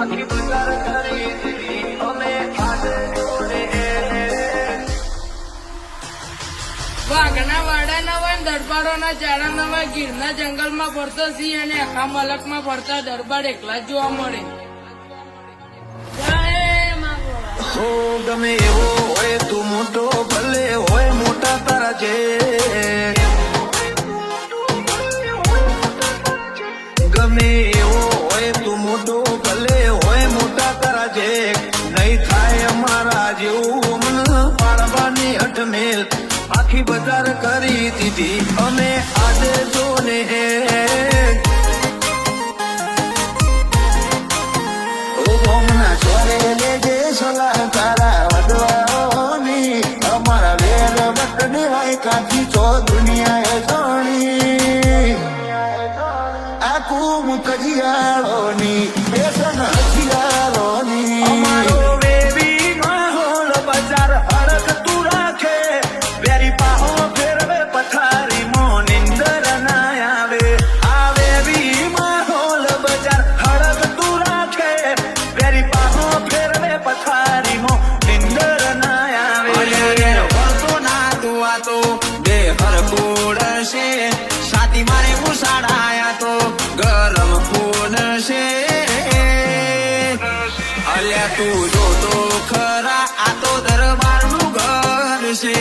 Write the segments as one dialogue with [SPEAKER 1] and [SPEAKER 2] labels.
[SPEAKER 1] આખી બજાર કરી દીધી અમે આજે જોડે
[SPEAKER 2] વાઘના વાડા ના હોય દરબારો ના ચારા ના હોય ગીરના જંગલમાં ફરતો સિંહ અને આખા મલકમાં ફરતા દરબાર એકલા જ જોવા મળે.
[SPEAKER 1] હો ગમે એવો હોય તું મોટો ભલે હોય મોટા તારા જે ગમે એવો હોય તું મોટો ભલે હોય મોટા તારા જે નહીં થાય અમારા જેવું મન પાડવાની અટમેલ આખી બજાર કરી દીધી અમે આજે જોને ચોરે લેજે સલાહ તારા વડવાઓની અમારા વેર વટની હોય કાચી છો દુનિયાએ જાણી આખું કજિયાળોની બેસન હથિયારોની અમારો વેવી માહોલ બજાર હડકતું રાખે વેરી પાહો ફેરવે પથારી મો નિંદર ના આવે આ વેવી માહોલ બજાર હડકતું રાખે વેરી પાહો ફેરવે પથારી મો નિંદર ના આવે વળતો ના તુઆ તો બે હરકુડ છે છાતી મારે ઉસાડાયા તો ગરમ ખૂન છે અલ્યા તું જો તો ખરા આ તો દરબારનું ઘર છે.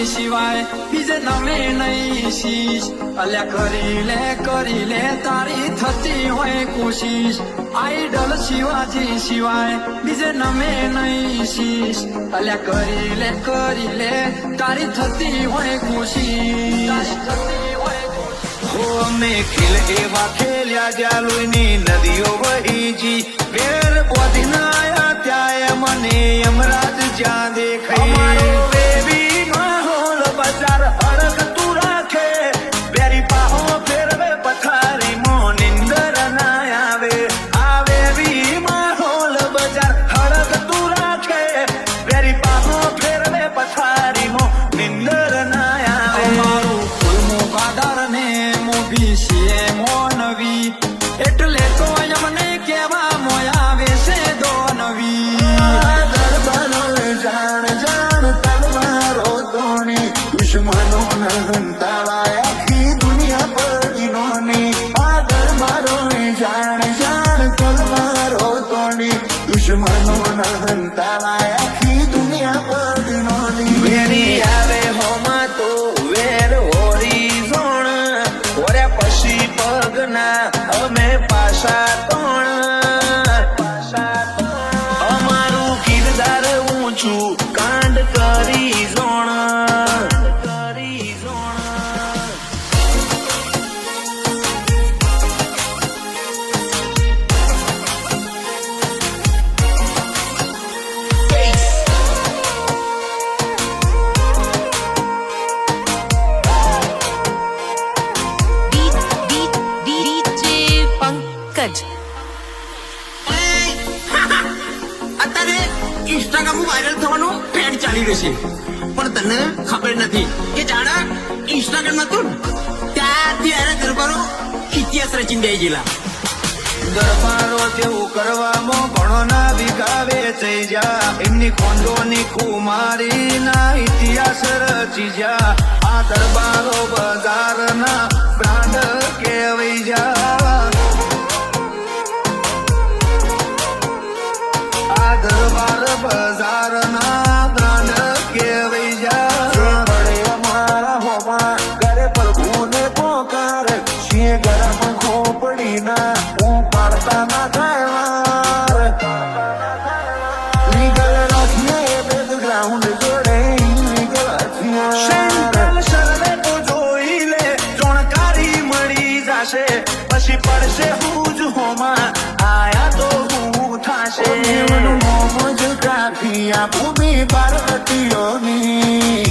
[SPEAKER 1] સિવાય બીજે નમે નહીં શીશ અલ્યા કરી લે તારી થતી હોય કોશિશ આઈડલ શિવાજી સિવાય બીજે નમે નહીં શીશ અલ્યા કરી લે તારી થતી હોય કોશિશ હો અમે ખેલ એવા ખેલ્યા જ્યાં લોહીની નદીઓ વહીજી વેર બોધી ના આયા ત્યાં મને યમરાજ જ્યાં દેખાય બજાર હડકતું રાખે વેરી પાહો ફેરવે પથારી મો નિંદર ના આવે આવે વી માહોલ બજાર હડકતું રાખે વેરી પાહો ફેરવે પથારી મો નિંદર ના આવે મારું ફૂલમો કાદર ને મોભી છે મોનવી એટલે તો અમને કેવા મોયા વેસે દો નવી દરબારો જાણ તલવારો દોણી દુશ્મનો હંતાળાય આખી દુનિયા પડીનોની આ દરબારો જાણ તલવારો તોડી દુશ્મનો હંતાળાય આખી દુનિયા પડીનોની વેરી આવે હોમાં તો વેર હોરી ઝોણ ઓર્યા પછી પગના અમે પાછા તોણ અમારું કિરદાર ઊંચું કાંડ કરી ઝોણ
[SPEAKER 3] અત્યારે ઇન્સ્ટાગ્રામ વાયરલ થવાનો ટ્રેન્ડ ચાલી રહ્યો છે પણ તને ખબર નથી કે જાણે ઇન્સ્ટાગ્રામ હતું ત્યાંથી અરે દરબારો ઇતિહાસ રચીને દઈ ગયેલા
[SPEAKER 1] દરબારો તેવું કરવામાં ઘણો ના વિગાવે થઈ જા એમની ખોંદોની કુમારી ના ઇતિહાસ રચી જા આ દરબારો બજારના બ્રાન્ડ કેવાઈ જા આ દરબાર બજારના બ્રાન્ડ કેવાઈ જા અમારા હોમા ઘરે પ્રભુને પોકાર છીએ ગરમ ખોપડીના હું પાડતા ના થાય લીગલ રાખીએ બેકગ્રાઉન્ડ જોડે લીગલ સેન્ટ્રલ સર્વે તો જોઈ લે જાણકારી મળી જશે પછી પડશે હું જ હોમાં આયા તો હું થાશે મોમજ કાફિયા ભૂમિ ભારતીયોની